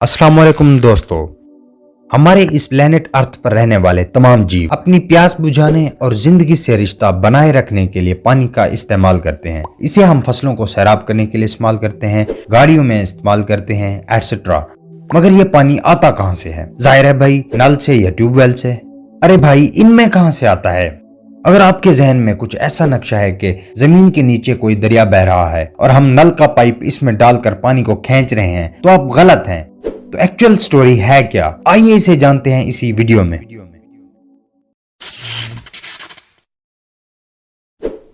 अस्सलाम वालेकुम दोस्तों, हमारे इस प्लेनेट अर्थ पर रहने वाले तमाम जीव अपनी प्यास बुझाने और जिंदगी से रिश्ता बनाए रखने के लिए पानी का इस्तेमाल करते हैं। इसे हम फसलों को सैराब करने के लिए इस्तेमाल करते हैं, गाड़ियों में इस्तेमाल करते हैं एटसेट्रा। मगर ये पानी आता कहाँ से है? जाहिर है भाई, नल से या ट्यूबवेल से। अरे भाई, इनमें कहाँ से आता है? अगर आपके जहन में कुछ ऐसा नक्शा है कि जमीन के नीचे कोई दरिया बह रहा है और हम नल का पाइप इसमें डालकर पानी को खींच रहे हैं, तो आप गलत हैं। तो एक्चुअल स्टोरी है क्या? आइए इसे जानते हैं इसी वीडियो में।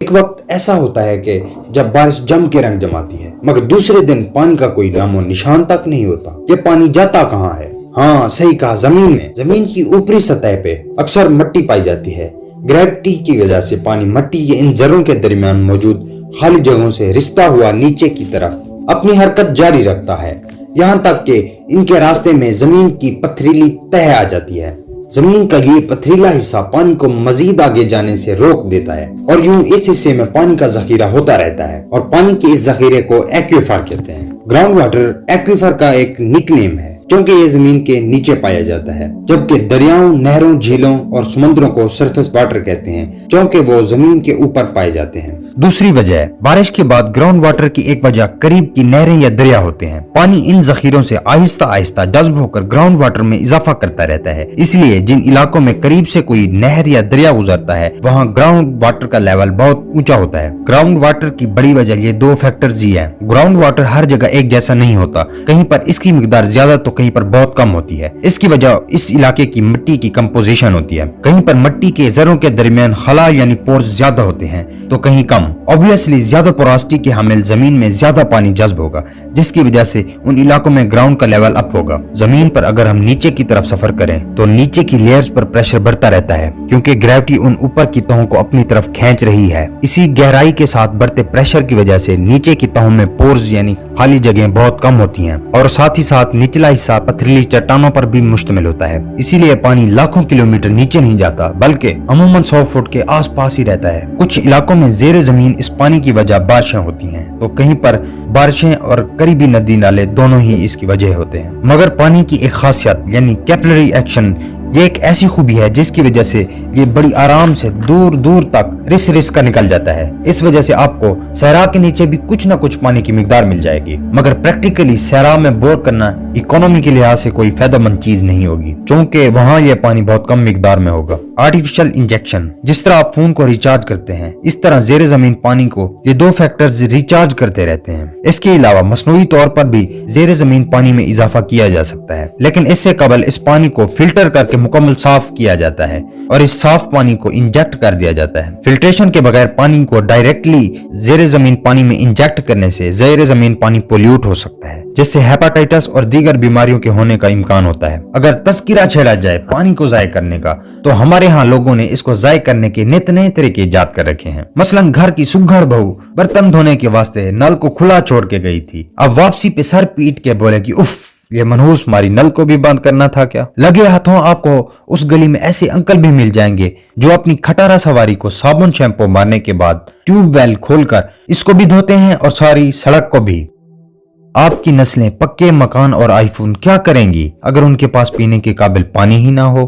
एक वक्त ऐसा होता है कि जब बारिश जम के रंग जमाती है, मगर दूसरे दिन पानी का कोई नामो निशान तक नहीं होता। ये पानी जाता कहाँ है? हाँ, सही कहा, जमीन में। जमीन की ऊपरी सतह पे अक्सर मिट्टी पाई जाती है। ग्रेविटी की वजह से पानी मिट्टी के इन जर्रों के दरमियान मौजूद खाली जगहों से रिश्ता हुआ नीचे की तरफ अपनी हरकत जारी रखता है, यहाँ तक कि इनके रास्ते में जमीन की पथरीली तह आ जाती है। जमीन का ये पथरीला हिस्सा पानी को मजीद आगे जाने से रोक देता है और यूं इस हिस्से में पानी का जखीरा होता रहता है और पानी के इस जखीरे को एक्वीफर कहते हैं। ग्राउंड वाटर एक्वीफर का एक निकनेम है क्योंकि ये जमीन के नीचे पाया जाता है, जबकि दरियाओं, नहरों, झीलों और समुद्रों को सरफेस वाटर कहते हैं क्योंकि वो जमीन के ऊपर पाए जाते हैं। दूसरी वजह, बारिश के बाद ग्राउंड वाटर की एक वजह करीब की नहरें या दरिया होते हैं। पानी इन जखीरों से आहिस्ता आहिस्ता जज्ब होकर ग्राउंड वाटर में इजाफा करता रहता है। इसलिए जिन इलाकों में करीब से कोई नहर या दरिया गुजरता है, वहाँ ग्राउंड वाटर का लेवल बहुत ऊंचा होता है। ग्राउंड वाटर की बड़ी वजह ये दो फैक्टर्स ही है। ग्राउंड वाटर हर जगह एक जैसा नहीं होता, कहीं पर इसकी मिकदार ज्यादा तो कहीं पर बहुत कम होती है। इसकी वजह इस इलाके की मिट्टी की कंपोजिशन होती है। कहीं पर मिट्टी के जरों के दरमियान खला यानी पोर्स ज्यादा होते हैं तो कहीं कम। ऑब्वियसली ज्यादा पोरोसिटी के हामिल जमीन में ज्यादा पानी जज्ब होगा, जिसकी वजह से उन इलाकों में ग्राउंड का लेवल अप होगा। जमीन पर अगर हम नीचे की तरफ सफर करें तो नीचे की लेयर्स पर प्रेशर बढ़ता रहता है क्योंकि ग्रेविटी उन ऊपर की तहों को अपनी तरफ खींच रही है। इसी गहराई के साथ बढ़ते प्रेशर की वजह से नीचे की तहों में पोर्स यानी खाली जगह बहुत कम होती हैं और साथ ही साथ निचला हिस्सा पथरीली चट्टानों पर भी मुश्तमिल होता है। इसीलिए पानी लाखों किलोमीटर नीचे नहीं जाता, बल्कि अमूमन 100 फुट के आसपास ही रहता है। कुछ इलाकों में जेर जमीन इस पानी की वजह बारिशें होती हैं, तो कहीं पर बारिशें और करीबी नदी नाले दोनों ही इसकी वजह होते हैं। मगर पानी की एक खासियत यानी कैपिलरी एक्शन, ये एक ऐसी खूबी है जिसकी वजह से ये बड़ी आराम से दूर दूर तक रिस कर निकल जाता है। इस वजह से आपको सहरा के नीचे भी कुछ न कुछ पानी की मिकदार मिल जाएगी। मगर प्रैक्टिकली सहरा में बोर करना इकोनॉमी के लिहाज से कोई फायदेमंद चीज नहीं होगी क्योंकि वहाँ ये पानी बहुत कम मिकदार में होगा। आर्टिफिशियल इंजेक्शन, जिस तरह आप फोन को रिचार्ज करते हैं, इस तरह जेर जमीन पानी को ये दो फैक्टर्स रिचार्ज करते रहते हैं। इसके अलावा मसनूई तौर पर भी जेर जमीन पानी में इजाफा किया जा सकता है, लेकिन इससे कबल इस पानी को फिल्टर करके मुकम्मल साफ किया जाता है और इस साफ पानी को इंजेक्ट कर दिया जाता है। फिल्ट्रेशन के बगैर पानी को डायरेक्टली जेर जमीन पानी में इंजेक्ट करने से जेर जमीन पानी पोल्यूट हो सकता है, जिससे हेपेटाइटिस और दीगर बीमारियों के होने का इम्कान होता है। अगर तस्कीरा छेड़ा जाए पानी को जाय करने का, तो हमारे यहाँ लोगों ने इसको जाय करने के नित नए तरीके इजाद कर रखे हैं। मसलन घर की सुघड़ बहू बर्तन धोने के वास्ते नल को खुला छोड़ के गई थी, अब वापसी पे सर पीट के बोले कि उफ, ये मनहूस मारी नल को भी बंद करना था क्या? लगे हाथों आपको उस गली में ऐसे अंकल भी मिल जाएंगे जो अपनी खटारा सवारी को साबुन शैम्पू मारने के बाद ट्यूबवेल खोलकर इसको भी धोते हैं और सारी सड़क को भी। आपकी नस्लें पक्के मकान और आईफोन क्या करेंगी अगर उनके पास पीने के काबिल पानी ही ना हो।